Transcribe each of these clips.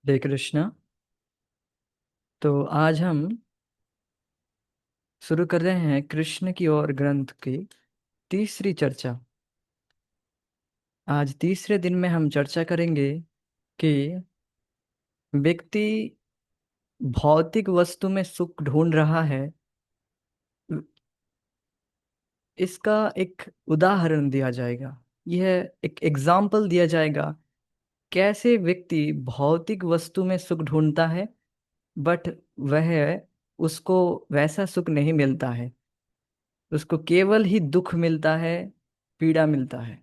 हरे कृष्णा। तो आज हम शुरू कर रहे हैं कृष्ण की ओर ग्रंथ की तीसरी चर्चा। आज तीसरे दिन में हम चर्चा करेंगे कि व्यक्ति भौतिक वस्तु में सुख ढूंढ रहा है। इसका एक उदाहरण दिया जाएगा। यह एक एग्जाम्पल दिया जाएगा कैसे व्यक्ति भौतिक वस्तु में सुख ढूंढता है, बट वह उसको वैसा सुख नहीं मिलता है। उसको केवल ही दुख मिलता है, पीड़ा मिलता है।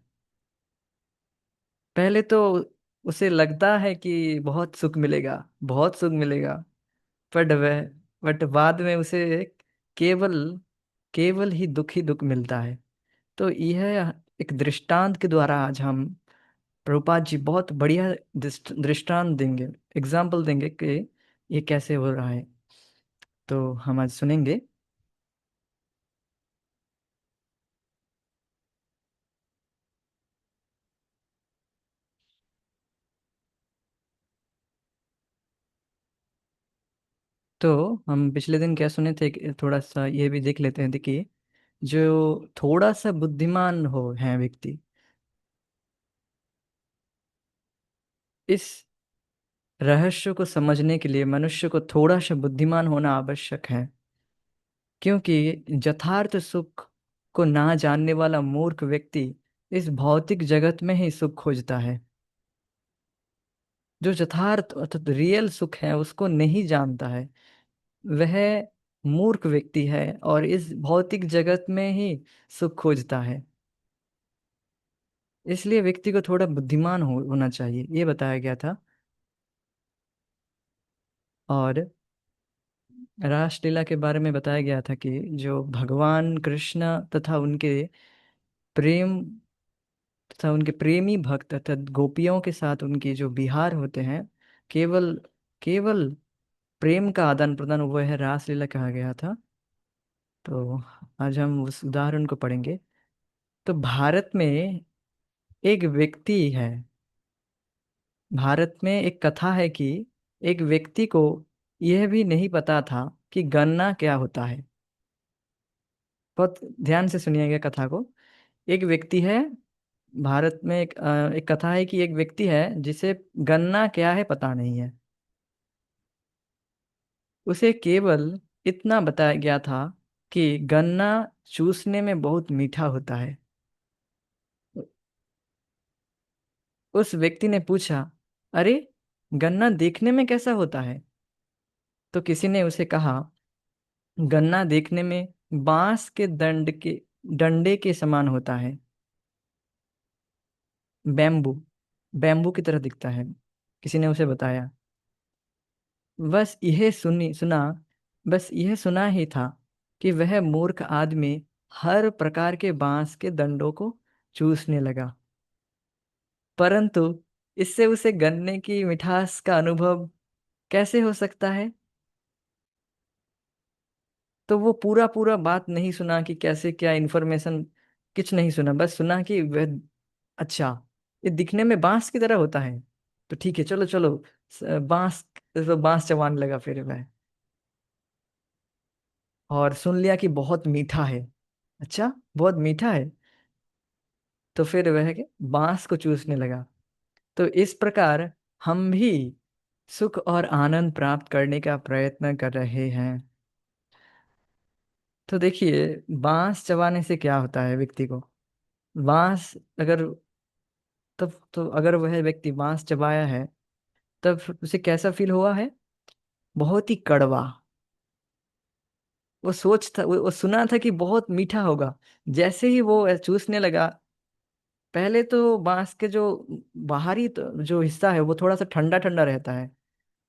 पहले तो उसे लगता है कि बहुत सुख मिलेगा, बहुत सुख मिलेगा। वह बट बाद में उसे केवल केवल ही दुख मिलता है। तो यह एक दृष्टांत के द्वारा आज हम, प्रभुपाद जी बहुत बढ़िया दृष्टांत देंगे, एग्जाम्पल देंगे कि ये कैसे हो रहा है। तो हम आज सुनेंगे। तो हम पिछले दिन क्या सुने थे कि थोड़ा सा ये भी देख लेते हैं। देखिए, जो थोड़ा सा बुद्धिमान हो है व्यक्ति, इस रहस्य को समझने के लिए मनुष्य को थोड़ा सा बुद्धिमान होना आवश्यक है। क्योंकि यथार्थ सुख को ना जानने वाला मूर्ख व्यक्ति इस भौतिक जगत में ही सुख खोजता है। जो यथार्थ अर्थात रियल सुख है उसको नहीं जानता है, वह मूर्ख व्यक्ति है और इस भौतिक जगत में ही सुख खोजता है। इसलिए व्यक्ति को थोड़ा बुद्धिमान होना चाहिए, ये बताया गया था। और रासलीला के बारे में बताया गया था कि जो भगवान कृष्ण प्रेम तथा उनके प्रेमी भक्त तथा गोपियों के साथ उनके जो विहार होते हैं, केवल केवल प्रेम का आदान प्रदान, वह रासलीला कहा गया था। तो आज हम उस उदाहरण को पढ़ेंगे। तो भारत में एक व्यक्ति है, भारत में एक कथा है कि एक व्यक्ति को यह भी नहीं पता था कि गन्ना क्या होता है। बहुत ध्यान से सुनिएगा कथा को। एक व्यक्ति है, भारत में एक कथा है कि एक व्यक्ति है जिसे गन्ना क्या है पता नहीं है। उसे केवल इतना बताया गया था कि गन्ना चूसने में बहुत मीठा होता है। उस व्यक्ति ने पूछा, अरे, गन्ना देखने में कैसा होता है? तो किसी ने उसे कहा, गन्ना देखने में बांस के डंडे के समान होता है। बैम्बू बैम्बू की तरह दिखता है, किसी ने उसे बताया। बस यह सुना बस यह सुना ही था कि वह मूर्ख आदमी हर प्रकार के बांस के डंडों को चूसने लगा, परंतु इससे उसे गन्ने की मिठास का अनुभव कैसे हो सकता है? तो वो पूरा पूरा बात नहीं सुना कि कैसे क्या इन्फॉर्मेशन, कुछ नहीं सुना। बस सुना कि वह, अच्छा, ये दिखने में बांस की तरह होता है, तो ठीक है, चलो चलो। बांस, तो बांस चबाने लगा फिर वह, और सुन लिया कि बहुत मीठा है। अच्छा, बहुत मीठा है। तो फिर वह के बांस को चूसने लगा। तो इस प्रकार हम भी सुख और आनंद प्राप्त करने का प्रयत्न कर रहे हैं। तो देखिए, बांस चबाने से क्या होता है व्यक्ति को। बांस अगर तब तो अगर वह व्यक्ति बांस चबाया है, तब उसे कैसा फील हुआ है? बहुत ही कड़वा। वो सुना था कि बहुत मीठा होगा। जैसे ही वो चूसने लगा, पहले तो बांस के जो बाहरी जो हिस्सा है वो थोड़ा सा ठंडा ठंडा रहता है।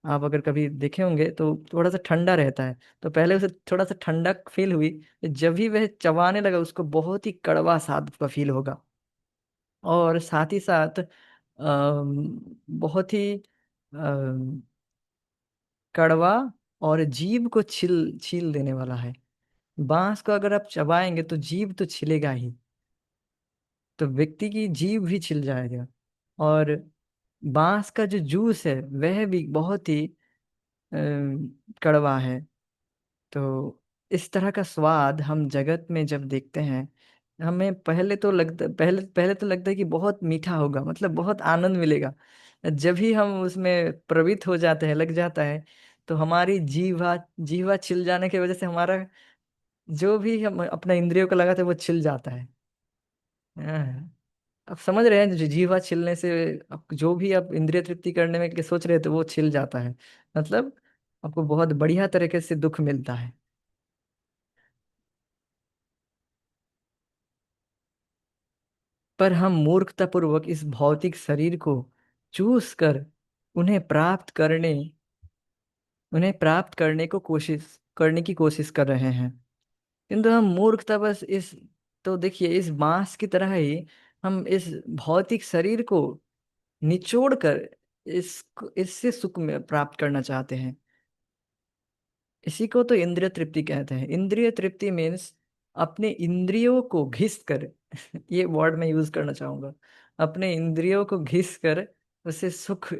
आप अगर कभी देखे होंगे तो थोड़ा सा ठंडा रहता है। तो पहले उसे थोड़ा सा ठंडक फील हुई। जब भी वह चबाने लगा उसको बहुत ही कड़वा स्वाद का फील होगा। और साथ ही साथ बहुत ही अम, कड़वा और जीभ को छील छील देने वाला है। बांस को अगर आप चबाएंगे तो जीभ तो छिलेगा ही, तो व्यक्ति की जीभ भी छिल जाएगा। और बांस का जो जूस है वह भी बहुत ही कड़वा है। तो इस तरह का स्वाद हम जगत में जब देखते हैं, हमें पहले पहले तो लगता है कि बहुत मीठा होगा, मतलब बहुत आनंद मिलेगा। जब ही हम उसमें प्रवृत्त हो जाते हैं, लग जाता है, तो हमारी जीवा जीवा छिल जाने की वजह से हमारा जो भी हम अपना इंद्रियों को लगाते हैं वो छिल जाता है। हाँ। अब समझ रहे हैं, जीवा छिलने से अब जो भी आप इंद्रिय तृप्ति करने में के सोच रहे थे वो छिल जाता है। मतलब आपको बहुत बढ़िया तरीके से दुख मिलता है। पर हम मूर्खतापूर्वक इस भौतिक शरीर को चूस कर उन्हें प्राप्त करने उन्हें प्राप्त करने की कोशिश कर रहे हैं। किंतु हम मूर्खता बस इस तो देखिए, इस बांस की तरह ही हम इस भौतिक शरीर को निचोड़ कर इससे सुख में प्राप्त करना चाहते हैं। इसी को तो इंद्रिय तृप्ति कहते हैं। इंद्रिय तृप्ति मीन्स अपने इंद्रियों को घिस कर ये वर्ड मैं यूज करना चाहूंगा। अपने इंद्रियों को घिस कर उसे सुख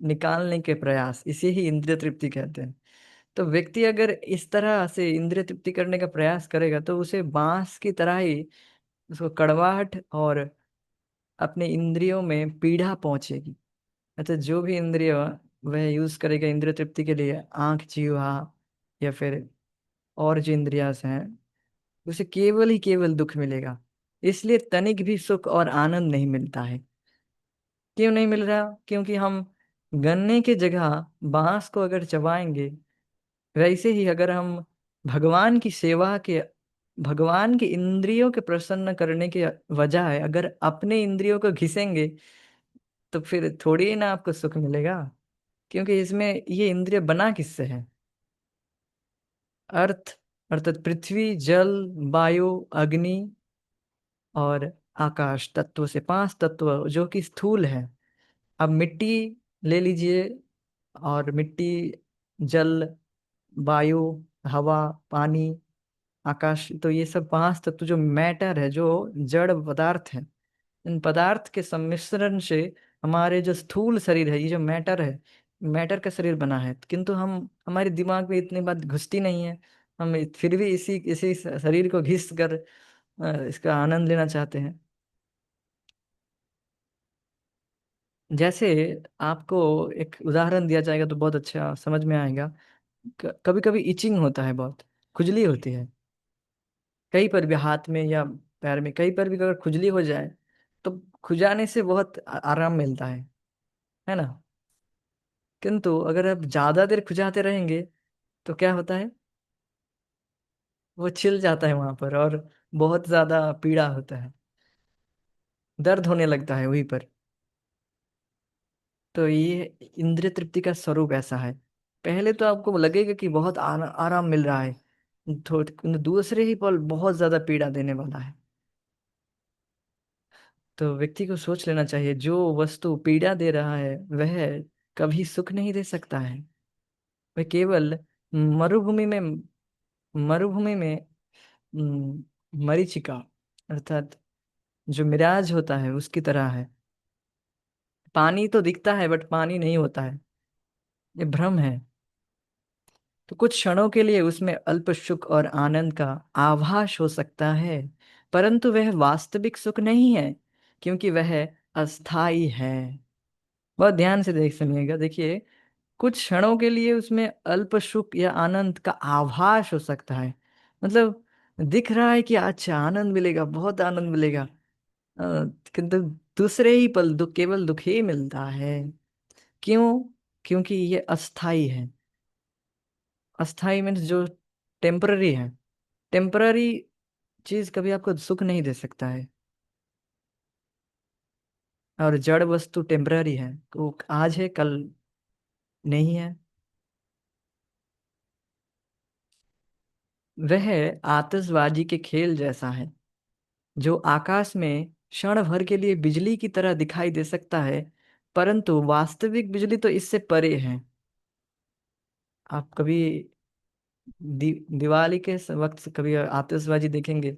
निकालने के प्रयास, इसे ही इंद्रिय तृप्ति कहते हैं। तो व्यक्ति अगर इस तरह से इंद्रिय तृप्ति करने का प्रयास करेगा तो उसे बांस की तरह ही उसको कड़वाहट और अपने इंद्रियों में पीड़ा पहुंचेगी। अच्छा, जो भी इंद्रिय वह यूज करेगा इंद्रिय तृप्ति के लिए, आंख, जीवा या फिर और जो इंद्रियास हैं, उसे केवल ही केवल दुख मिलेगा। इसलिए तनिक भी सुख और आनंद नहीं मिलता है। क्यों नहीं मिल रहा? क्योंकि हम गन्ने की जगह बांस को अगर चबाएंगे, वैसे ही अगर हम भगवान की सेवा के भगवान के इंद्रियों के प्रसन्न करने के बजाय अगर अपने इंद्रियों को घिसेंगे, तो फिर थोड़ी ही ना आपको सुख मिलेगा। क्योंकि इसमें ये इंद्रिय बना किससे है? अर्थ, अर्थात पृथ्वी, जल, वायु, अग्नि और आकाश तत्व से, पांच तत्व जो कि स्थूल है। अब मिट्टी ले लीजिए, और मिट्टी, जल, वायु, हवा, पानी, आकाश, तो ये सब पांच तत्व जो मैटर है, जो जड़ पदार्थ है, इन पदार्थ के सम्मिश्रण से हमारे जो स्थूल शरीर है, ये जो मैटर है, मैटर का शरीर बना है। किंतु हम हमारे दिमाग में इतनी बात घुसती नहीं है। हम फिर भी इसी इसी शरीर को घिस कर इसका आनंद लेना चाहते हैं। जैसे आपको एक उदाहरण दिया जाएगा तो बहुत अच्छा समझ में आएगा। कभी कभी इचिंग होता है, बहुत खुजली होती है कहीं पर भी, हाथ में या पैर में, कहीं पर भी अगर खुजली हो जाए तो खुजाने से बहुत आराम मिलता है ना? किंतु अगर आप ज्यादा देर खुजाते रहेंगे तो क्या होता है? वो छिल जाता है वहां पर, और बहुत ज्यादा पीड़ा होता है, दर्द होने लगता है वहीं पर। तो ये इंद्रिय तृप्ति का स्वरूप ऐसा है। पहले तो आपको लगेगा कि बहुत आराम मिल रहा है, दूसरे ही पल बहुत ज्यादा पीड़ा देने वाला है। तो व्यक्ति को सोच लेना चाहिए, जो वस्तु पीड़ा दे रहा है वह कभी सुख नहीं दे सकता है। वह केवल मरुभूमि में मरुभूमि में मरीचिका, अर्थात जो मिराज होता है उसकी तरह है। पानी तो दिखता है बट पानी नहीं होता है, ये भ्रम है। तो कुछ क्षणों के लिए उसमें अल्प सुख और आनंद का आभास हो सकता है, परंतु वह वास्तविक सुख नहीं है, क्योंकि वह अस्थाई है। बहुत ध्यान से सुनिएगा, देखिए, कुछ क्षणों के लिए उसमें अल्प सुख या आनंद का आभास हो सकता है, मतलब दिख रहा है कि अच्छा आनंद मिलेगा, बहुत आनंद मिलेगा, किंतु दूसरे ही पल केवल दुख ही मिलता है। क्यों? क्योंकि ये अस्थाई है। अस्थाई मीन्स जो टेम्पररी है। टेम्पररी चीज कभी आपको सुख नहीं दे सकता है, और जड़ वस्तु टेम्पररी है, वो आज है कल नहीं है। वह आतिशबाजी के खेल जैसा है, जो आकाश में क्षण भर के लिए बिजली की तरह दिखाई दे सकता है, परंतु वास्तविक बिजली तो इससे परे है। आप कभी दिवाली के वक्त कभी आतिशबाजी देखेंगे,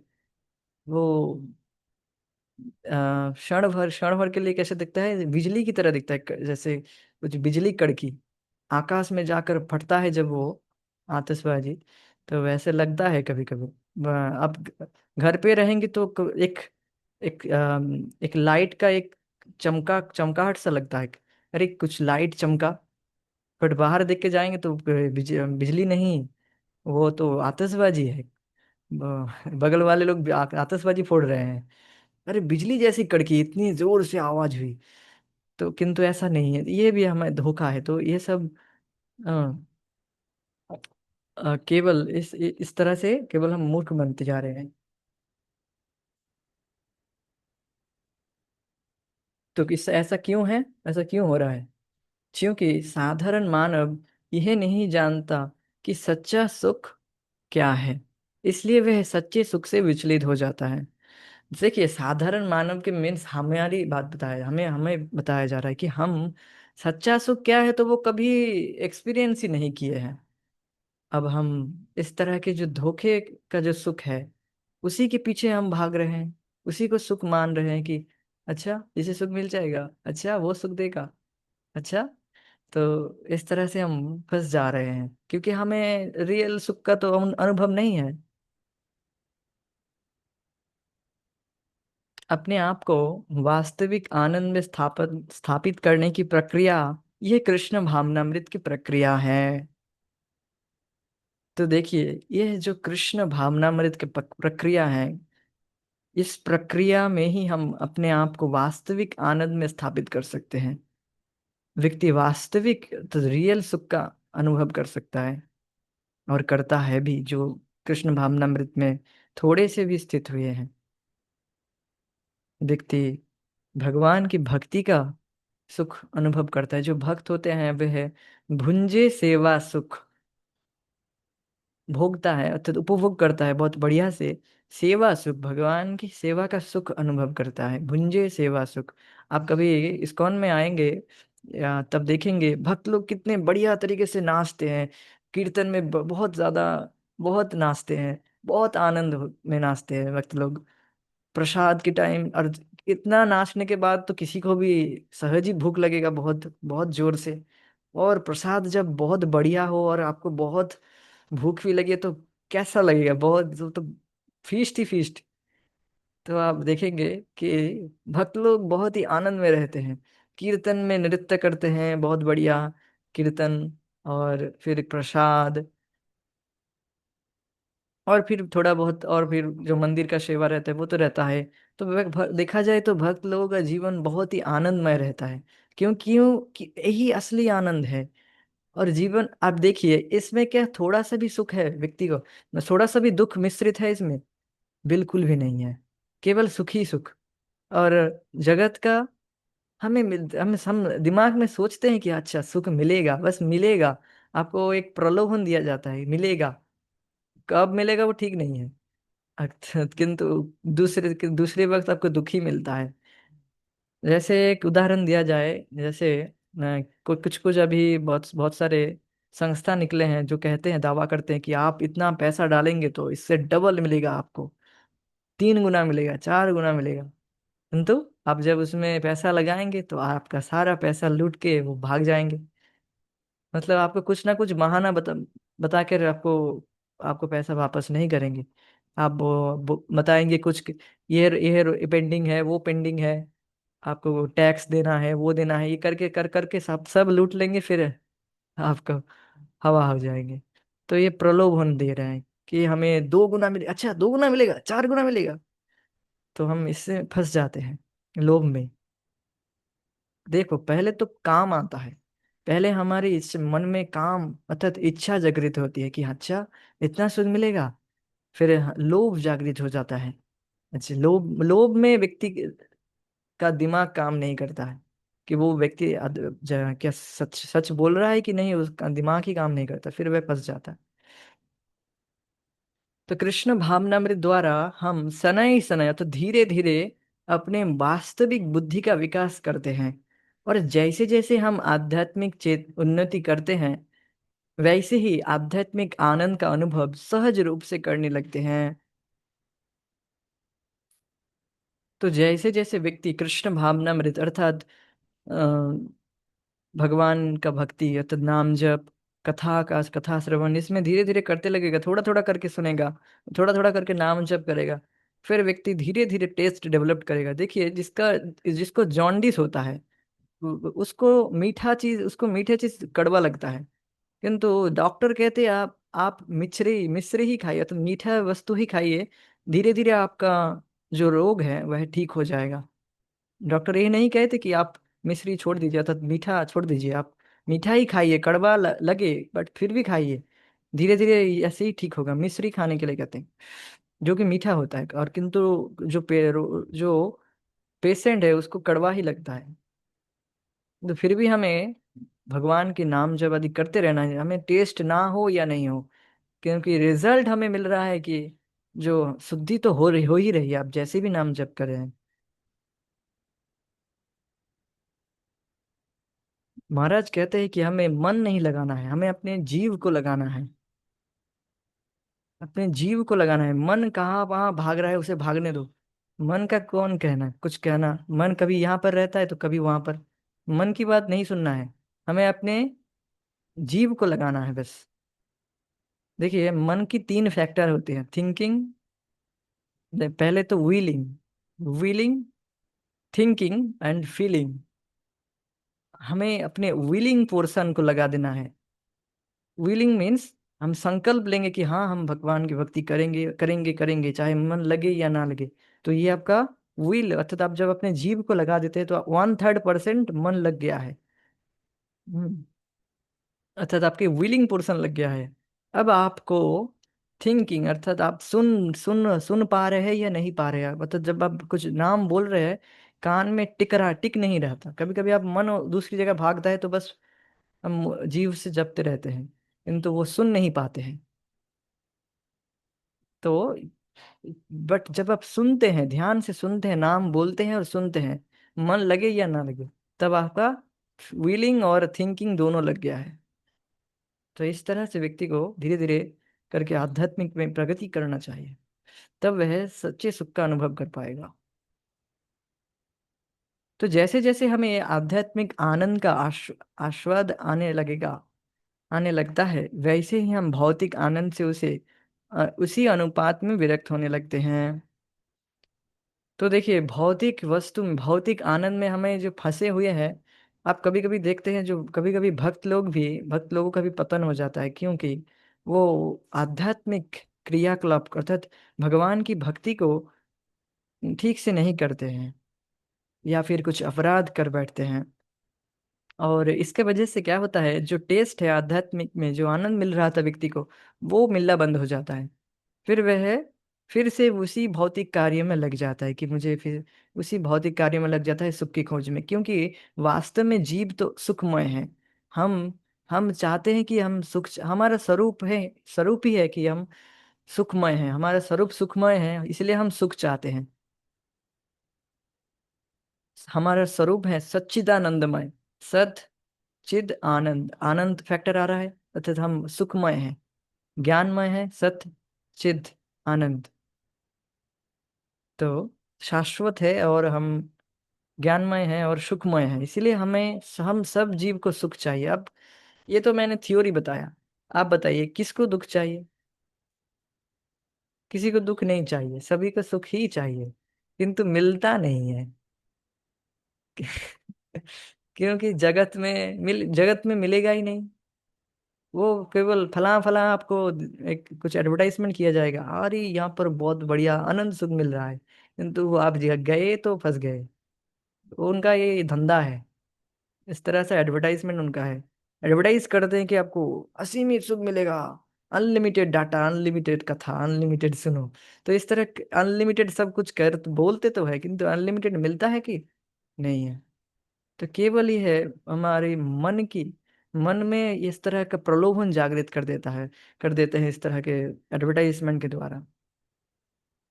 वो क्षण भर के लिए कैसे दिखता है, बिजली की तरह दिखता है, जैसे कुछ बिजली कड़की आकाश में जाकर फटता है जब वो आतिशबाजी, तो वैसे लगता है कभी कभी। अब घर पे रहेंगे तो एक लाइट का एक चमकाहट सा लगता है, अरे कुछ लाइट चमका। बट बाहर देख के जाएंगे तो बिजली नहीं, वो तो आतिशबाजी है। बगल वाले लोग भी आतिशबाजी फोड़ रहे हैं, अरे बिजली जैसी कड़की, इतनी जोर से आवाज हुई। तो किंतु ऐसा नहीं है, ये भी हमें धोखा है। तो ये सब अ, केवल इस तरह से केवल हम मूर्ख बनते जा रहे हैं। तो किस ऐसा क्यों है, ऐसा क्यों हो रहा है? क्योंकि साधारण मानव यह नहीं जानता कि सच्चा सुख क्या है, इसलिए वह सच्चे सुख से विचलित हो जाता है। देखिए, साधारण मानव के मीन्स हमारी बात बताया, हमें हमें बताया जा रहा है कि हम सच्चा सुख क्या है तो वो कभी एक्सपीरियंस ही नहीं किए हैं। अब हम इस तरह के जो धोखे का जो सुख है, उसी के पीछे हम भाग रहे हैं, उसी को सुख मान रहे हैं कि अच्छा इसे सुख मिल जाएगा, अच्छा वो सुख देगा, अच्छा। तो इस तरह से हम फंस जा रहे हैं, क्योंकि हमें रियल सुख का तो अनुभव नहीं है। अपने आप को वास्तविक आनंद में स्थापित स्थापित करने की प्रक्रिया, ये कृष्ण भावनामृत की प्रक्रिया है। तो देखिए, ये जो कृष्ण भावनामृत की प्रक्रिया है, इस प्रक्रिया में ही हम अपने आप को वास्तविक आनंद में स्थापित कर सकते हैं। व्यक्ति वास्तविक तो रियल सुख का अनुभव कर सकता है, और करता है भी, जो कृष्ण भावनामृत में थोड़े से भी स्थित हुए हैं। व्यक्ति भगवान की भक्ति का सुख अनुभव करता है। जो भक्त होते हैं वह भुंजे सेवा सुख भोगता है, अर्थात उपभोग करता है बहुत बढ़िया से। सेवा सुख, भगवान की सेवा का सुख अनुभव करता है, भुंजे सेवा सुख। आप कभी इस्कॉन में आएंगे या तब देखेंगे भक्त लोग कितने बढ़िया तरीके से नाचते हैं, कीर्तन में बहुत ज्यादा, बहुत नाचते हैं, बहुत आनंद में नाचते हैं भक्त लोग। प्रसाद के टाइम, और इतना नाचने के बाद तो किसी को भी सहज ही भूख लगेगा बहुत बहुत जोर से। और प्रसाद जब बहुत बढ़िया हो और आपको बहुत भूख भी लगे तो कैसा लगेगा, बहुत तो फीस्ट ही फीस्ट। तो आप देखेंगे कि भक्त लोग बहुत ही आनंद में रहते हैं, कीर्तन में नृत्य करते हैं बहुत बढ़िया कीर्तन, और फिर प्रसाद, और फिर थोड़ा बहुत, और फिर जो मंदिर का सेवा रहता है वो तो रहता है। तो देखा जाए तो भक्त लोगों का जीवन बहुत ही आनंदमय रहता है। क्यों? क्यों कि यही असली आनंद है। और जीवन आप देखिए, इसमें क्या थोड़ा सा भी सुख है व्यक्ति को, न थोड़ा सा भी दुख मिश्रित है इसमें? बिल्कुल भी नहीं है, केवल सुख ही सुख। और जगत का हम दिमाग में सोचते हैं कि अच्छा सुख मिलेगा, बस मिलेगा। आपको एक प्रलोभन दिया जाता है, मिलेगा। कब मिलेगा वो ठीक नहीं है। अच्छा, किंतु दूसरे वक्त आपको दुखी मिलता है। जैसे एक उदाहरण दिया जाए, जैसे कुछ कुछ अभी बहुत बहुत सारे संस्था निकले हैं जो कहते हैं, दावा करते हैं कि आप इतना पैसा डालेंगे तो इससे डबल मिलेगा आपको, 3 गुना मिलेगा, 4 गुना मिलेगा। किंतु आप जब उसमें पैसा लगाएंगे तो आपका सारा पैसा लूट के वो भाग जाएंगे। मतलब आपको कुछ ना कुछ बहाना बता कर आपको पैसा वापस नहीं करेंगे। आप बताएंगे कुछ कि ये पेंडिंग है, वो पेंडिंग है, आपको टैक्स देना है, वो देना है, ये करके कर करके सब सब लूट लेंगे, फिर आपका हवा हो जाएंगे। तो ये प्रलोभन दे रहे हैं कि हमें 2 गुना मिले, अच्छा 2 गुना मिलेगा, 4 गुना मिलेगा। तो हम इससे फंस जाते हैं, लोभ में। देखो, पहले तो काम आता है, पहले हमारी इस मन में काम अर्थात इच्छा जागृत होती है कि अच्छा इतना सुख मिलेगा। फिर लोभ जागृत हो जाता है। अच्छा, लोभ लोभ में व्यक्ति का दिमाग काम नहीं करता है कि वो व्यक्ति क्या सच सच बोल रहा है कि नहीं, उसका दिमाग ही काम नहीं करता, फिर वह फंस जाता है। तो कृष्ण भावनामृत द्वारा हम शनै शनै तो धीरे धीरे अपने वास्तविक बुद्धि का विकास करते हैं। और जैसे जैसे हम आध्यात्मिक चेत उन्नति करते हैं, वैसे ही आध्यात्मिक आनंद का अनुभव सहज रूप से करने लगते हैं। तो जैसे जैसे व्यक्ति कृष्ण भावनामृत अर्थात भगवान का भक्ति अर्थात नाम जप, कथा श्रवण, इसमें धीरे धीरे करते लगेगा, थोड़ा थोड़ा करके सुनेगा, थोड़ा थोड़ा करके नाम जप करेगा, फिर व्यक्ति धीरे धीरे टेस्ट डेवलप करेगा। देखिए, जिसको जॉन्डिस होता है, उसको मीठा चीज कड़वा लगता है, किंतु डॉक्टर कहते हैं आप मिश्री मिश्री ही खाइए, तो मीठा वस्तु ही खाइए, धीरे धीरे आपका जो रोग है वह ठीक हो जाएगा। डॉक्टर ये नहीं कहते कि आप मिश्री छोड़ दीजिए अर्थात मीठा छोड़ दीजिए, आप मीठा ही खाइए, कड़वा लगे बट फिर भी खाइए, धीरे धीरे ऐसे ही ठीक होगा। मिश्री खाने के लिए कहते हैं, जो कि मीठा होता है, और किंतु जो पेशेंट है उसको कड़वा ही लगता है। तो फिर भी हमें भगवान के नाम जप आदि करते रहना है, हमें टेस्ट ना हो या नहीं हो, क्योंकि रिजल्ट हमें मिल रहा है कि जो शुद्धि तो हो ही रही है, आप जैसे भी नाम जप कर रहे हैं। महाराज कहते हैं कि हमें मन नहीं लगाना है, हमें अपने जीव को लगाना है, अपने जीव को लगाना है। मन कहाँ वहां भाग रहा है, उसे भागने दो। मन का कौन कहना, कुछ कहना, मन कभी यहाँ पर रहता है तो कभी वहां पर। मन की बात नहीं सुनना है, हमें अपने जीव को लगाना है बस। देखिए, मन की तीन फैक्टर होते हैं, थिंकिंग, पहले तो willing, willing, thinking and feeling. हमें अपने विलिंग पोर्शन को लगा देना है। विलिंग मीन्स हम संकल्प लेंगे कि हाँ, हम भगवान की भक्ति करेंगे करेंगे करेंगे, चाहे मन लगे या ना लगे। तो ये आपका विल, अर्थात आप जब अपने जीव को लगा देते हैं तो 1/3% मन लग गया है। हम्म, अर्थात आपके विलिंग पोर्शन लग गया है। अब आपको थिंकिंग, अर्थात आप सुन सुन सुन पा रहे हैं या नहीं पा रहे हैं, अर्थात जब आप कुछ नाम बोल रहे हैं, कान में टिक नहीं रहता, कभी कभी आप मन दूसरी जगह भागता है, तो बस हम जीव से जपते रहते हैं, किंतु वो सुन नहीं पाते हैं। तो बट जब आप सुनते हैं, ध्यान से सुनते हैं, नाम बोलते हैं और सुनते हैं, मन लगे या ना लगे, तब आपका विलिंग और थिंकिंग दोनों लग गया है। तो इस तरह से व्यक्ति को धीरे धीरे करके आध्यात्मिक में प्रगति करना चाहिए, तब वह सच्चे सुख का अनुभव कर पाएगा। तो जैसे जैसे हमें ये आध्यात्मिक आनंद का आस्वाद आने लगता है, वैसे ही हम भौतिक आनंद से उसी अनुपात में विरक्त होने लगते हैं। तो देखिए, भौतिक वस्तु में, भौतिक आनंद में हमें जो फंसे हुए हैं, आप कभी कभी देखते हैं, जो कभी कभी भक्त लोगों का भी पतन हो जाता है, क्योंकि वो आध्यात्मिक क्रियाकलाप अर्थात भगवान की भक्ति को ठीक से नहीं करते हैं, या फिर कुछ अपराध कर बैठते हैं। और इसके वजह से क्या होता है, जो टेस्ट है आध्यात्मिक में, जो आनंद मिल रहा था व्यक्ति को, वो मिलना बंद हो जाता है। फिर वह फिर से उसी भौतिक कार्य में लग जाता है, कि मुझे फिर उसी भौतिक कार्य में लग जाता है सुख की खोज में, क्योंकि वास्तव में जीव तो सुखमय है। हम हम चाहते हैं कि हम सुख, हमारा स्वरूप है, स्वरूप ही है कि हम सुखमय हैं, हमारा स्वरूप सुखमय है, इसलिए हम सुख चाहते हैं। हमारा स्वरूप है सच्चिदानंदमय, सत चिद आनंद, आनंद फैक्टर आ रहा है, अर्थात हम सुखमय हैं, ज्ञानमय है, सत चिद आनंद। तो शाश्वत है और हम ज्ञानमय हैं और सुखमय हैं, इसीलिए हम सब जीव को सुख चाहिए। अब ये तो मैंने थ्योरी बताया, आप बताइए किसको दुख चाहिए? किसी को दुख नहीं चाहिए, सभी को सुख ही चाहिए, किंतु मिलता नहीं है। क्योंकि जगत में मिलेगा ही नहीं। वो केवल फला फला आपको एक कुछ एडवर्टाइजमेंट किया जाएगा, अरे यहाँ पर बहुत बढ़िया आनंद सुख मिल रहा है, किंतु वो आप गए तो फंस गए। तो उनका ये धंधा है, इस तरह से एडवर्टाइजमेंट उनका है। एडवर्टाइज करते हैं कि आपको असीमित सुख मिलेगा, अनलिमिटेड डाटा, अनलिमिटेड कथा, अनलिमिटेड सुनो। तो इस तरह अनलिमिटेड सब कुछ कर तो बोलते तो है, किंतु अनलिमिटेड मिलता है कि नहीं है? तो केवल ही है हमारे मन में इस तरह का प्रलोभन जागृत कर देते हैं इस तरह के एडवर्टाइजमेंट के द्वारा,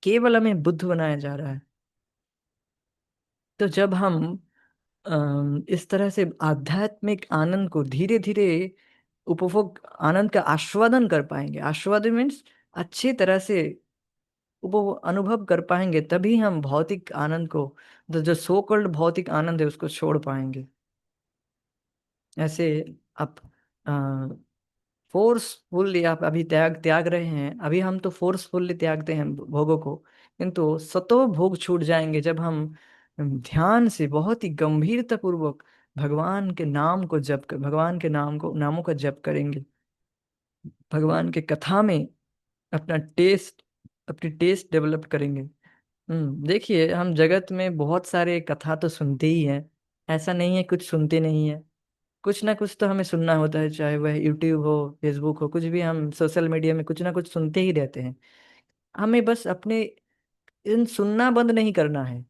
केवल हमें बुद्ध बनाया जा रहा है। तो जब हम इस तरह से आध्यात्मिक आनंद को धीरे धीरे उपभोग, आनंद का आस्वादन कर पाएंगे, आस्वादन मीन्स अच्छी तरह से वो अनुभव कर पाएंगे, तभी हम भौतिक आनंद को, जो सो कॉल्ड भौतिक आनंद है, उसको छोड़ पाएंगे। ऐसे आप फोर्सफुल्ली आप अभी त्याग त्याग रहे हैं, अभी हम तो फोर्सफुल्ली त्यागते हैं भोगों को, किंतु सतो भोग छूट जाएंगे जब हम ध्यान से बहुत ही गंभीरता पूर्वक भगवान के नाम को जप कर, भगवान के नामों का जप करेंगे, भगवान के कथा में अपना टेस्ट अपनी टेस्ट डेवलप करेंगे। देखिए, हम जगत में बहुत सारे कथा तो सुनते ही हैं, ऐसा नहीं है कुछ सुनते नहीं है। कुछ ना कुछ तो हमें सुनना होता है, चाहे वह यूट्यूब हो, फेसबुक हो, कुछ भी, हम सोशल मीडिया में कुछ ना कुछ सुनते ही रहते हैं। हमें बस अपने इन सुनना बंद नहीं करना है।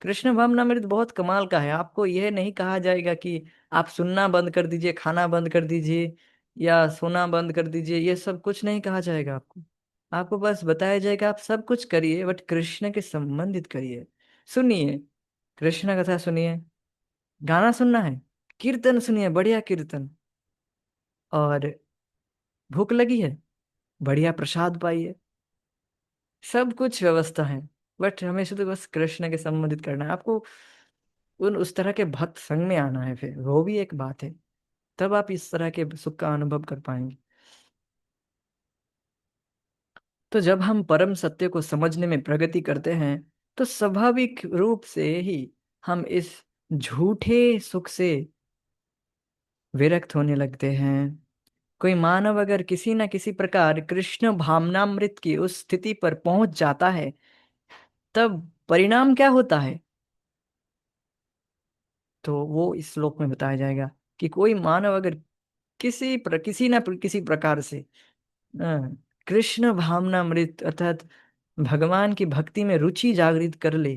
कृष्ण भावनामृत बहुत कमाल का है। आपको यह नहीं कहा जाएगा कि आप सुनना बंद कर दीजिए, खाना बंद कर दीजिए, या सोना बंद कर दीजिए, ये सब कुछ नहीं कहा जाएगा आपको। आपको बस बताया जाएगा आप सब कुछ करिए, बट कृष्ण के संबंधित करिए। सुनिए, कृष्ण कथा सुनिए, गाना सुनना है, कीर्तन सुनिए, बढ़िया कीर्तन। और भूख लगी है, बढ़िया प्रसाद पाइए, सब कुछ व्यवस्था है। बट हमें शुद्ध बस कृष्ण के संबंधित करना है आपको। उन उस तरह के भक्त संग में आना है, फिर वो भी एक बात है, तब आप इस तरह के सुख का अनुभव कर पाएंगे। तो जब हम परम सत्य को समझने में प्रगति करते हैं, तो स्वाभाविक रूप से ही हम इस झूठे सुख से विरक्त होने लगते हैं। कोई मानव अगर किसी न किसी प्रकार कृष्ण भावनामृत की उस स्थिति पर पहुंच जाता है, तब परिणाम क्या होता है, तो वो इस श्लोक में बताया जाएगा। कि कोई मानव अगर किसी प्रकार से कृष्ण भावनामृत अर्थात भगवान की भक्ति में रुचि जागृत कर ले,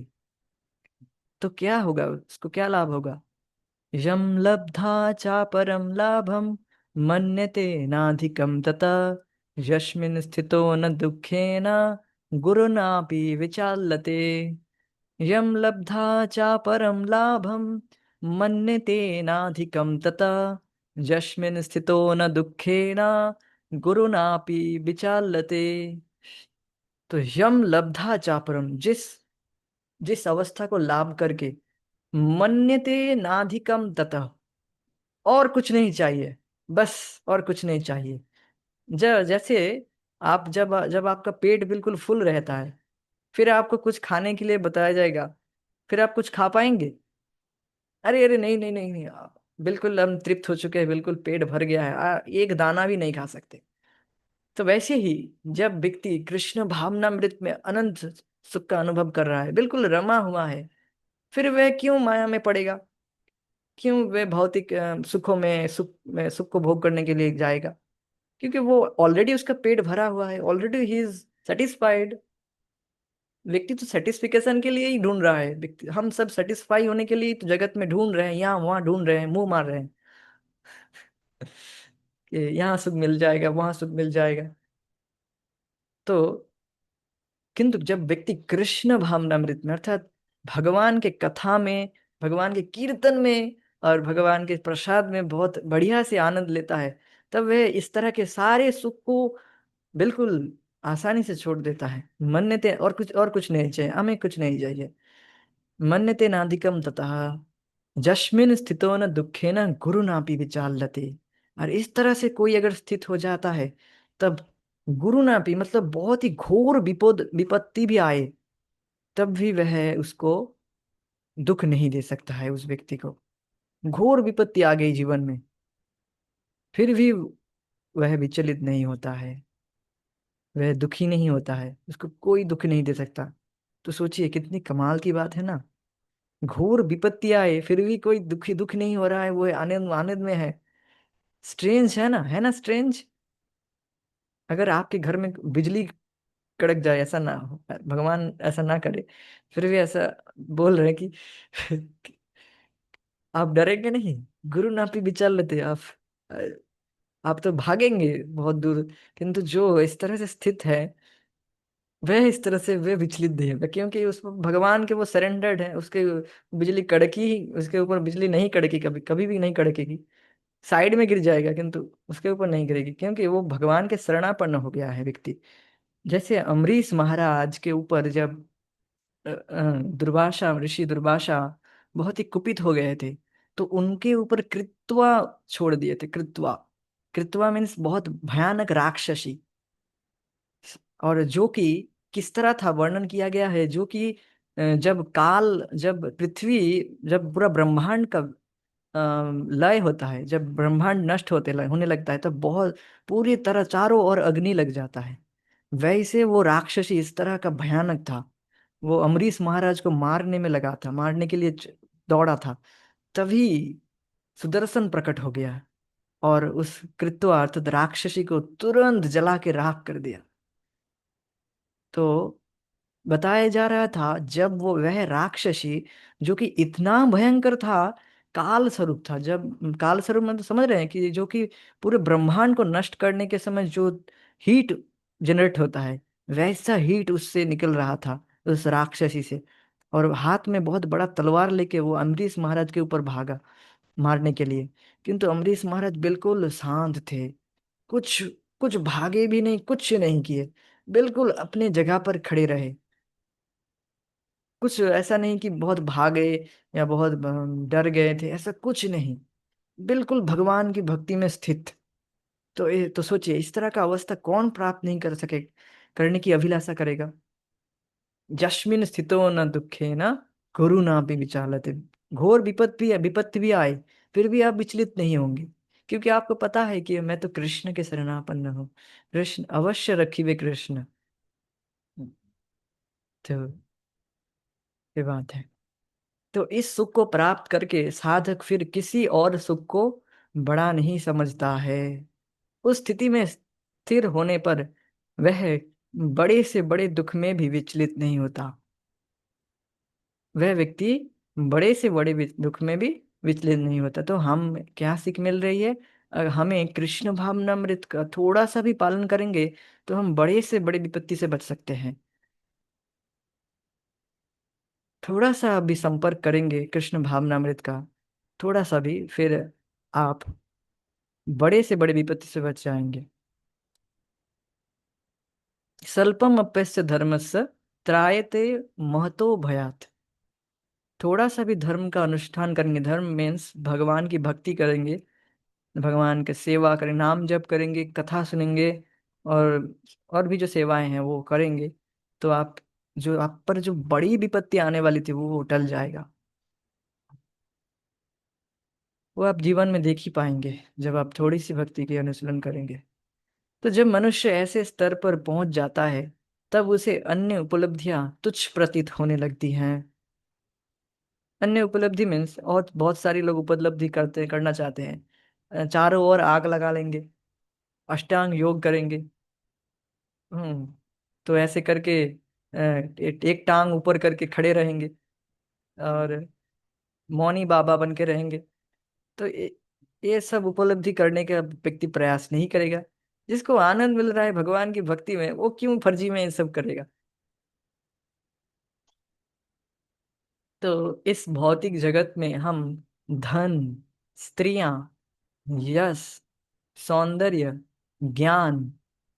तो क्या होगा, उसको क्या लाभ होगा। यम लब्धा चा परम लाभम मन्यते नाधिकम तथा यस्मिन् स्थितो न दुखेन गुरुनापि विचाल्यते। यम लब्धा चा परम लाभम मन्यते नाधिकम तथा यस्मिन् स्थितो न दुखेन गुरुनापि विचाल्यते। तो यम लब्धा चा परम, जिस जिस अवस्था को लाभ करके, मन्यते नाधिकम ततः, और कुछ नहीं चाहिए, बस और कुछ नहीं चाहिए। जैसे आप जब जब आपका पेट बिल्कुल फुल रहता है, फिर आपको कुछ खाने के लिए बताया जाएगा, फिर आप कुछ खा पाएंगे। अरे अरे, नहीं नहीं नहीं नहीं, बिल्कुल हम तृप्त हो चुके हैं, बिल्कुल पेट भर गया है, एक दाना भी नहीं खा सकते। तो वैसे ही जब व्यक्ति कृष्ण भावनामृत में अनंत सुख का अनुभव कर रहा है, बिल्कुल रमा हुआ है, फिर वह क्यों माया में पड़ेगा, क्यों वह भौतिक सुखों में सुख को भोग करने के लिए जाएगा। क्योंकि वो ऑलरेडी उसका पेट भरा हुआ है, ऑलरेडी ही इज सेटिस्फाइड। व्यक्ति तो सेटिस्फिकेशन के लिए ही ढूंढ रहा है, व्यक्ति, हम सब सेटिस्फाई होने के लिए तो जगत में ढूंढ रहे हैं, यहाँ वहां ढूंढ रहे हैं, मुंह मार रहे हैं कि यहाँ सुख मिल जाएगा, वहां सुख मिल जाएगा। तो किंतु जब व्यक्ति कृष्ण भावनामृत में अर्थात भगवान के कथा में, भगवान के कीर्तन में और भगवान के प्रसाद में बहुत बढ़िया से आनंद लेता है, तब वह इस तरह के सारे सुख को बिल्कुल आसानी से छोड़ देता है। मन्यते, और कुछ नहीं चाहिए, हमें कुछ नहीं चाहिए। मन्यते नाधिकम ततः जस्मिन स्थितो न दुखे न गुरु नापि विचाल्यते। और इस तरह से कोई अगर स्थित हो जाता है, तब गुरु नापि मतलब बहुत ही घोर विपत्ति भी आए, तब भी वह उसको दुख नहीं दे सकता है। उस व्यक्ति को घोर विपत्ति आ गई जीवन में, फिर भी वह विचलित नहीं होता है, वह दुखी नहीं होता है, उसको कोई दुख नहीं दे सकता। तो सोचिए कितनी कमाल की बात है ना। घोर विपत्ति आए फिर भी कोई दुख नहीं हो रहा है, वो आनंद आनंद में है। स्ट्रेंज है ना स्ट्रेंज। अगर आपके घर में बिजली कड़क जाए, ऐसा ना हो, भगवान ऐसा ना करे, फिर भी ऐसा बोल रहे हैं कि आप डरेंगे नहीं, गुरु नापी विचार लेते आप तो भागेंगे बहुत दूर। किंतु जो इस तरह से स्थित है, वह इस तरह से वह विचलित नहीं होगा, क्योंकि उस भगवान के वो सरेंडर्ड है। उसके बिजली कड़की ही, उसके ऊपर बिजली नहीं कड़की, कभी कभी भी नहीं कड़केगी। साइड में गिर जाएगा, किंतु उसके ऊपर नहीं गिरेगी, क्योंकि वो भगवान के शरणापन्न हो गया है व्यक्ति। जैसे अम्बरीश महाराज के ऊपर जब दुर्वासा ऋषि दुर्वासा बहुत ही कुपित हो गए थे, तो उनके ऊपर कृत्वा छोड़ दिए थे। कृत्वा, कृत्वा मीन्स बहुत भयानक राक्षसी। और जो कि किस तरह था वर्णन किया गया है, जो कि जब पृथ्वी, जब पूरा ब्रह्मांड का लय होता है, जब ब्रह्मांड नष्ट होने लगता है, तब बहुत पूरी तरह चारों ओर अग्नि लग जाता है। वैसे वो राक्षसी इस तरह का भयानक था। वो अम्बरीश महाराज को मारने में लगा था, मारने के लिए दौड़ा था। तभी सुदर्शन प्रकट हो गया और उस कृत्वा अर्थात राक्षसी को तुरंत जला के राख कर दिया। तो बताया जा रहा था, जब वो वह राक्षसी जो कि इतना भयंकर था, काल स्वरूप था, जब काल स्वरूप मतलब समझ रहे हैं कि जो कि पूरे ब्रह्मांड को नष्ट करने के समय जो हीट जनरेट होता है, वैसा हीट उससे निकल रहा था, उस राक्षसी से। और हाथ में बहुत बड़ा तलवार लेके वो अम्बरीश महाराज के ऊपर भागा मारने के लिए। किंतु अम्बरीश महाराज बिल्कुल शांत थे, कुछ कुछ भागे भी नहीं, कुछ नहीं किए, बिल्कुल अपने जगह पर खड़े रहे। कुछ ऐसा नहीं कि बहुत भागे या बहुत डर गए थे, ऐसा कुछ नहीं, बिल्कुल भगवान की भक्ति में स्थित। तो तो सोचिए, इस तरह का अवस्था कौन प्राप्त नहीं कर सके, करने की अभिलाषा करेगा। जस्मिन स्थितो न दुखे न गुरु ना भी विचालते। घोर विपत्ति भी आए, फिर भी आप विचलित नहीं होंगे, क्योंकि आपको पता है कि मैं तो कृष्ण के शरणापन्न हूँ। कृष्ण अवश्य रखिए कृष्ण। तो ये बात है। तो इस सुख को प्राप्त करके साधक फिर किसी और सुख को बड़ा नहीं समझता है। उस स्थिति में स्थिर होने पर वह बड़े से बड़े दुख में भी विचलित नहीं होता। वह व्यक्ति बड़े से बड़े दुख में भी विचलित नहीं होता। तो हम क्या सीख मिल रही है? अगर हमें कृष्ण भावनामृत का थोड़ा सा भी पालन करेंगे, तो हम बड़े से बड़े विपत्ति से बच सकते हैं। थोड़ा सा भी संपर्क करेंगे कृष्ण भावनामृत का, थोड़ा सा भी, फिर आप बड़े से बड़े विपत्ति से बच जाएंगे। स्वल्पम अप्यस्य धर्मस्य त्रायते महतो भयात्। थोड़ा सा भी धर्म का अनुष्ठान करेंगे, धर्म मीन्स भगवान की भक्ति करेंगे, भगवान के सेवा करेंगे, नाम जप करेंगे, कथा सुनेंगे, और भी जो सेवाएं हैं वो करेंगे, तो आप पर जो बड़ी विपत्ति आने वाली थी वो टल जाएगा। वो आप जीवन में देख ही पाएंगे जब आप थोड़ी सी भक्ति की अनुशीलन करेंगे। तो जब मनुष्य ऐसे स्तर पर पहुंच जाता है, तब उसे अन्य उपलब्धियां तुच्छ प्रतीत होने लगती हैं। अन्य उपलब्धि मीन्स, और बहुत सारी लोग उपलब्धि करना चाहते हैं, चारों ओर आग लगा लेंगे, अष्टांग योग करेंगे। हम्म। तो ऐसे करके एक टांग ऊपर करके खड़े रहेंगे और मौनी बाबा बन के रहेंगे। तो ये सब उपलब्धि करने का व्यक्ति प्रयास नहीं करेगा। जिसको आनंद मिल रहा है भगवान की भक्ति में, वो क्यों फर्जी में ये सब करेगा? तो इस भौतिक जगत में हम धन, स्त्रियां, यश, सौंदर्य, ज्ञान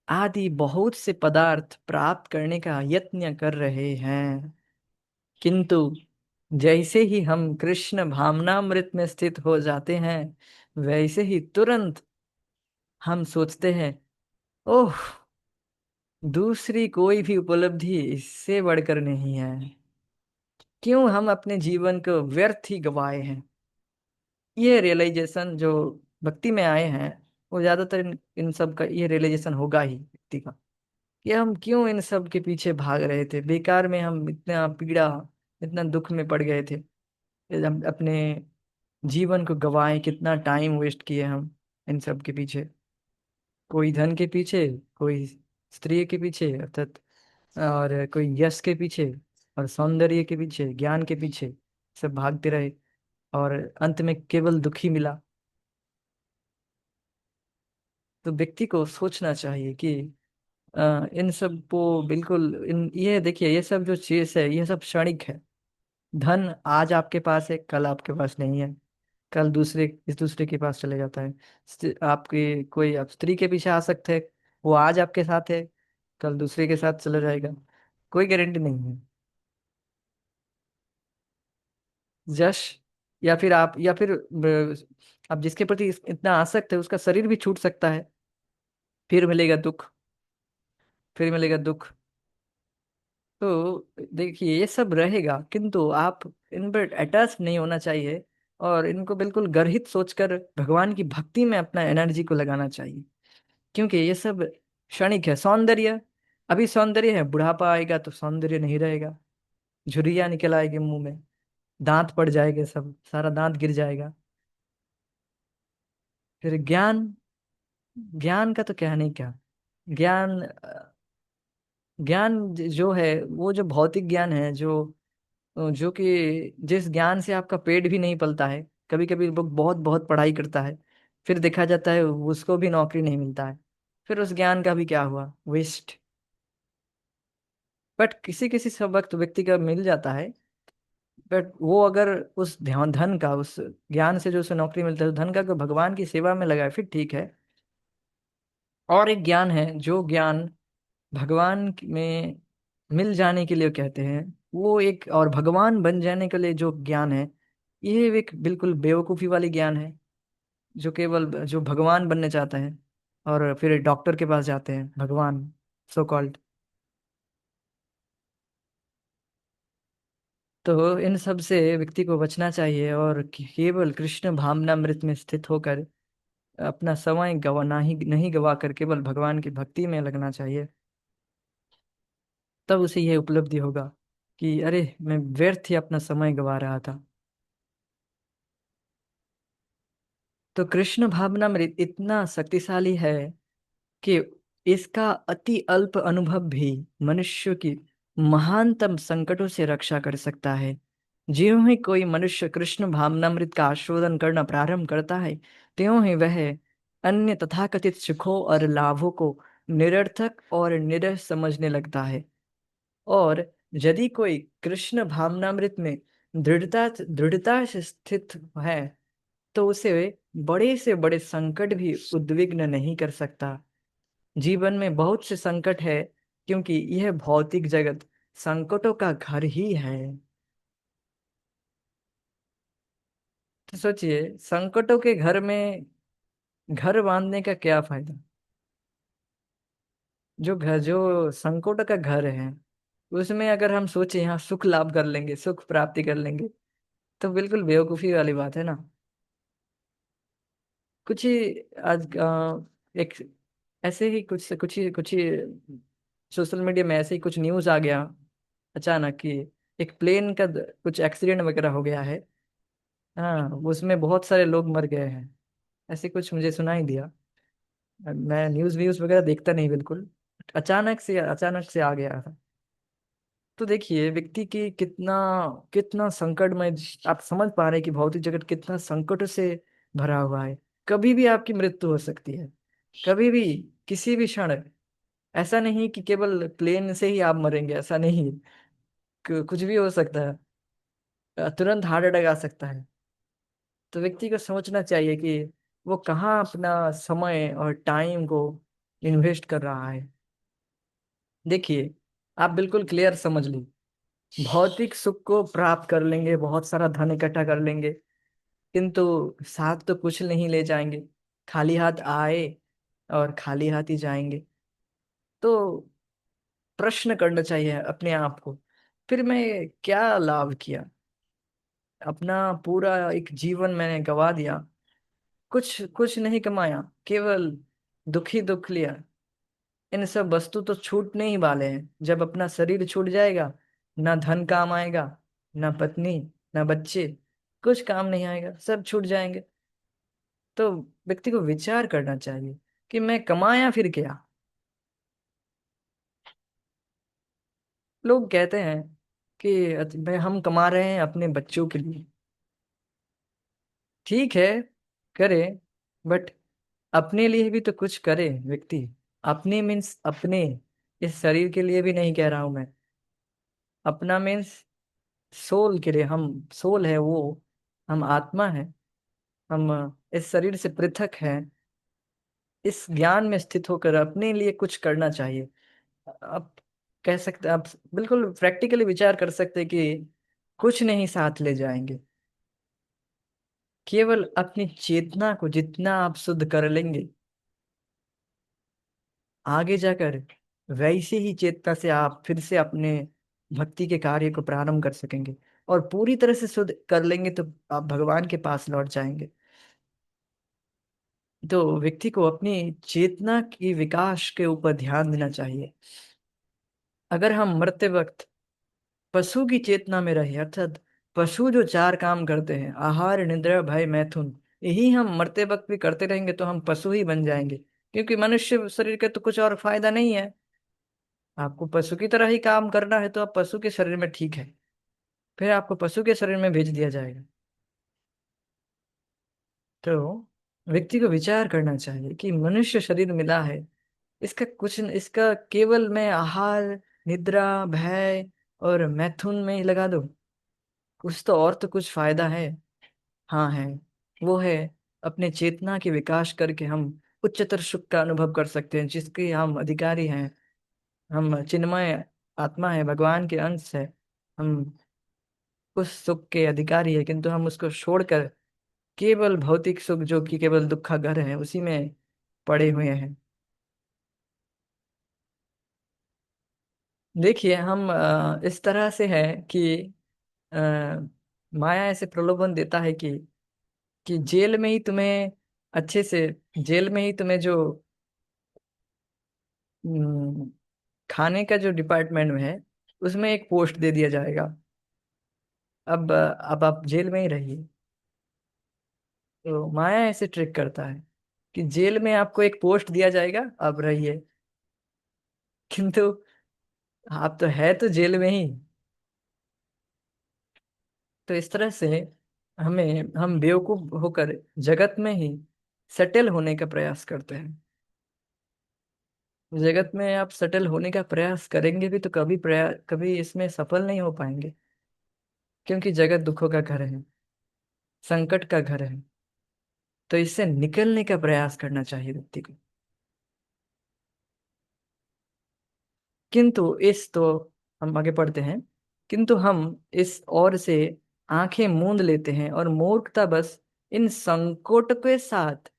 आदि बहुत से पदार्थ प्राप्त करने का यत्न कर रहे हैं। किंतु जैसे ही हम कृष्ण भावनामृत में स्थित हो जाते हैं, वैसे ही तुरंत हम सोचते हैं, ओह, दूसरी कोई भी उपलब्धि इससे बढ़कर नहीं है। क्यों हम अपने जीवन को व्यर्थ ही गवाए हैं? ये रियलाइजेशन जो भक्ति में आए हैं, वो ज्यादातर इन सब का ये रियलाइजेशन होगा ही व्यक्ति का, कि हम क्यों इन सब के पीछे भाग रहे थे, बेकार में हम इतना पीड़ा, इतना दुख में पड़ गए थे। हम अपने जीवन को गवाए, कितना टाइम वेस्ट किए हम इन सब के पीछे, कोई धन के पीछे, कोई स्त्री के पीछे अर्थात, और कोई यश के पीछे, और सौंदर्य के पीछे, ज्ञान के पीछे, सब भागते रहे, और अंत में केवल दुख ही मिला। तो व्यक्ति को सोचना चाहिए कि इन सब को बिल्कुल, इन ये देखिए, ये सब जो चीज है ये सब क्षणिक है। धन आज आपके पास है, कल आपके पास नहीं है, कल दूसरे के पास चले जाता है। आपके कोई आप स्त्री के पीछे आ सकते हैं, वो आज आपके साथ है, कल दूसरे के साथ चला जाएगा, कोई गारंटी नहीं है। यश, या फिर आप, या फिर आप जिसके प्रति इतना आसक्त है उसका शरीर भी छूट सकता है, फिर मिलेगा दुख, फिर मिलेगा दुख। तो देखिए ये सब रहेगा, किंतु आप इन पर अटैच नहीं होना चाहिए, और इनको बिल्कुल गर्हित सोचकर भगवान की भक्ति में अपना एनर्जी को लगाना चाहिए। क्योंकि ये सब क्षणिक है। सौंदर्य, अभी सौंदर्य है, बुढ़ापा आएगा तो सौंदर्य नहीं रहेगा, झुर्रियां निकल आएगी मुंह में, दांत पड़ जाएंगे, सब सारा दांत गिर जाएगा। फिर ज्ञान, ज्ञान का तो कहना ही क्या। ज्ञान, ज्ञान जो है वो जो भौतिक ज्ञान है, जो कि जिस ज्ञान से आपका पेट भी नहीं पलता है। कभी कभी लोग बहुत बहुत पढ़ाई करता है, फिर देखा जाता है उसको भी नौकरी नहीं मिलता है, फिर उस ज्ञान का भी क्या हुआ, वेस्ट। बट किसी किसी सब वक्त व्यक्ति का मिल जाता है, बट वो अगर उस ध्यान धन का, उस ज्ञान से जो उसे नौकरी मिलता है, उस धन का अगर भगवान की सेवा में लगाए फिर ठीक है। और एक ज्ञान है, जो ज्ञान भगवान में मिल जाने के लिए कहते हैं, वो एक, और भगवान बन जाने के लिए जो ज्ञान है, ये एक बिल्कुल बेवकूफ़ी वाली ज्ञान है। जो केवल जो भगवान बनने चाहते हैं और फिर डॉक्टर के पास जाते हैं, भगवान सो कॉल्ड। तो इन सब से व्यक्ति को बचना चाहिए, और केवल कृष्ण भावनामृत में स्थित होकर अपना समय गवाना ही नहीं, गवा कर केवल भगवान की भक्ति में लगना चाहिए। तब उसे यह उपलब्धि होगा कि अरे मैं व्यर्थ ही अपना समय गवा रहा था। तो कृष्ण भावनामृत इतना शक्तिशाली है कि इसका अति अल्प अनुभव भी मनुष्य की महानतम संकटों से रक्षा कर सकता है। ज्यों ही कोई मनुष्य कृष्ण भावनामृत का आस्वादन करना प्रारंभ करता है, त्यों ही वह अन्य तथाकथित सुखों और लाभों को निरर्थक और निरस समझने लगता है। और यदि कोई कृष्ण भावनामृत में दृढ़ता दृढ़ता से स्थित है, तो उसे बड़े से बड़े संकट भी उद्विग्न नहीं कर सकता। जीवन में बहुत से संकट है, क्योंकि यह भौतिक जगत संकटों का घर ही है। तो सोचिए, संकटों के घर में घर बांधने का क्या फायदा। जो घर, जो संकट का घर है, उसमें अगर हम सोचे यहाँ सुख लाभ कर लेंगे, सुख प्राप्ति कर लेंगे, तो बिल्कुल बेवकूफी वाली बात है ना। कुछ ही आज एक ऐसे ही कुछ ही सोशल मीडिया में ऐसे ही कुछ न्यूज आ गया अचानक कि एक प्लेन का कुछ एक्सीडेंट वगैरह हो गया है। हाँ, उसमें बहुत सारे लोग मर गए हैं, ऐसे कुछ मुझे सुनाई दिया। मैं न्यूज़ व्यूज़ वगैरह देखता नहीं बिल्कुल, अचानक से आ गया था। तो देखिए व्यक्ति की कितना कितना संकट में, आप समझ पा रहे हैं कि भौतिक जगत कितना संकट से भरा हुआ है। कभी भी आपकी मृत्यु हो सकती है, कभी भी, किसी भी क्षण। ऐसा नहीं कि केवल प्लेन से ही आप मरेंगे, ऐसा नहीं। कुछ भी हो सकता है, तुरंत हार्ट अटैक आ सकता है। तो व्यक्ति को सोचना चाहिए कि वो कहाँ अपना समय और टाइम को इन्वेस्ट कर रहा है। देखिए, आप बिल्कुल क्लियर समझ ली, भौतिक सुख को प्राप्त कर लेंगे, बहुत सारा धन इकट्ठा कर लेंगे, किंतु साथ तो कुछ नहीं ले जाएंगे। खाली हाथ आए और खाली हाथ ही जाएंगे। तो प्रश्न करना चाहिए अपने आप को, फिर मैं क्या लाभ किया, अपना पूरा एक जीवन मैंने गवा दिया, कुछ कुछ नहीं कमाया, केवल दुख ही दुख लिया। इन सब वस्तु तो छूटने ही वाले हैं, जब अपना शरीर छूट जाएगा, ना धन काम आएगा, ना पत्नी, ना बच्चे, कुछ काम नहीं आएगा, सब छूट जाएंगे। तो व्यक्ति को विचार करना चाहिए कि मैं कमाया फिर क्या। लोग कहते हैं कि भाई हम कमा रहे हैं अपने बच्चों के लिए। ठीक है, करे, बट अपने लिए भी तो कुछ करे व्यक्ति। अपने मीन्स अपने, इस शरीर के लिए भी नहीं कह रहा हूं मैं। अपना मीन्स सोल के लिए, हम सोल है वो, हम आत्मा है, हम इस शरीर से पृथक हैं। इस ज्ञान में स्थित होकर अपने लिए कुछ करना चाहिए। आप कह सकते, आप बिल्कुल प्रैक्टिकली विचार कर सकते कि कुछ नहीं साथ ले जाएंगे। केवल अपनी चेतना को जितना आप शुद्ध कर लेंगे, आगे जाकर वैसे ही चेतना से आप फिर से अपने भक्ति के कार्य को प्रारंभ कर सकेंगे। और पूरी तरह से शुद्ध कर लेंगे तो आप भगवान के पास लौट जाएंगे। तो व्यक्ति को अपनी चेतना की विकास के ऊपर ध्यान देना चाहिए। अगर हम मरते वक्त पशु की चेतना में रहे, अर्थात पशु जो चार काम करते हैं, आहार निद्रा भय मैथुन, यही हम मरते वक्त भी करते रहेंगे तो हम पशु ही बन जाएंगे। क्योंकि मनुष्य शरीर का तो कुछ और फायदा नहीं है। आपको पशु की तरह ही काम करना है तो आप पशु के शरीर में ठीक है, फिर आपको पशु के शरीर में भेज दिया जाएगा। तो व्यक्ति को विचार करना चाहिए कि मनुष्य शरीर मिला है, इसका कुछ इसका केवल मैं आहार निद्रा भय और मैथुन में ही लगा दूं, कुछ तो और तो कुछ फायदा है। हाँ है। वो है अपने चेतना के विकास करके हम उच्चतर सुख का अनुभव कर सकते हैं, जिसके हम अधिकारी हैं। हम चिन्मय आत्मा है, भगवान के अंश है। हम उस सुख के अधिकारी है, किंतु हम उसको छोड़कर केवल भौतिक सुख जो कि केवल दुख का घर है उसी में पड़े हुए हैं। देखिए हम इस तरह से है कि अ, माया ऐसे प्रलोभन देता है कि जेल में ही तुम्हें अच्छे से, जेल में ही तुम्हें जो हम्म, खाने का जो डिपार्टमेंट में है उसमें एक पोस्ट दे दिया जाएगा। अब आप जेल में ही रहिए। तो माया ऐसे ट्रिक करता है कि जेल में आपको एक पोस्ट दिया जाएगा, आप रहिए, किंतु आप तो है तो जेल में ही। तो इस तरह से हम बेवकूफ होकर जगत में ही सेटल होने का प्रयास करते हैं। जगत में आप सेटल होने का प्रयास करेंगे भी तो कभी इसमें सफल नहीं हो पाएंगे। क्योंकि जगत दुखों का घर है, संकट का घर है। तो इससे निकलने का प्रयास करना चाहिए व्यक्ति को। किंतु इस तो हम आगे पढ़ते हैं। किंतु हम इस ओर से आंखें मूंद लेते हैं और मूर्खता बस इन संकट के साथ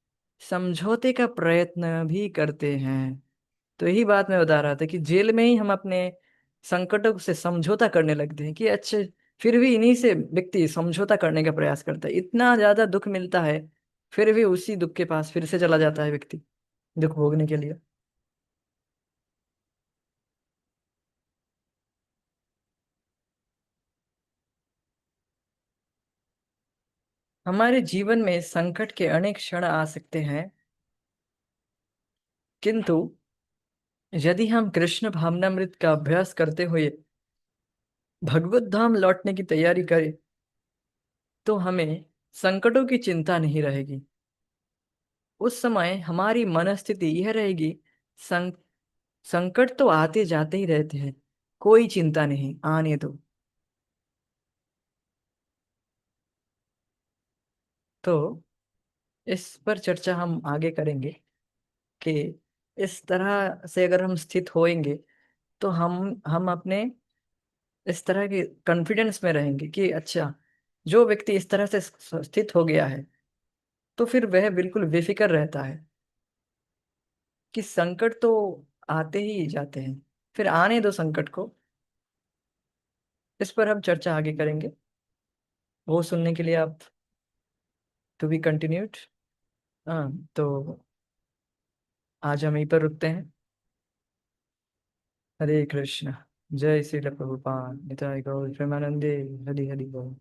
समझौते का प्रयत्न भी करते हैं। तो यही बात मैं बता रहा था कि जेल में ही हम अपने संकटों से समझौता करने लगते हैं कि अच्छे, फिर भी इन्हीं से व्यक्ति समझौता करने का प्रयास करता है। इतना ज्यादा दुख मिलता है, फिर भी उसी दुख के पास फिर से चला जाता है व्यक्ति, दुख भोगने के लिए। हमारे जीवन में संकट के अनेक क्षण आ सकते हैं, किंतु यदि हम कृष्ण भावनामृत का अभ्यास करते हुए भगवत धाम लौटने की तैयारी करें तो हमें संकटों की चिंता नहीं रहेगी। उस समय हमारी मनस्थिति यह रहेगी, सं, संकट तो आते जाते ही रहते हैं, कोई चिंता नहीं, आने दो। तो इस पर चर्चा हम आगे करेंगे कि इस तरह से अगर हम स्थित होएंगे तो हम अपने इस तरह के कॉन्फिडेंस में रहेंगे कि अच्छा, जो व्यक्ति इस तरह से स्थित हो गया है तो फिर वह बिल्कुल बेफिक्र रहता है कि संकट तो आते ही जाते हैं, फिर आने दो संकट को। इस पर हम चर्चा आगे करेंगे। वो सुनने के लिए आप टू बी कंटिन्यूड। हाँ, तो आज हम यहीं पर रुकते हैं। हरे कृष्ण। जय श्री प्रभुपाद निताय गौर प्रेमानंदे। हरि हरि बोल।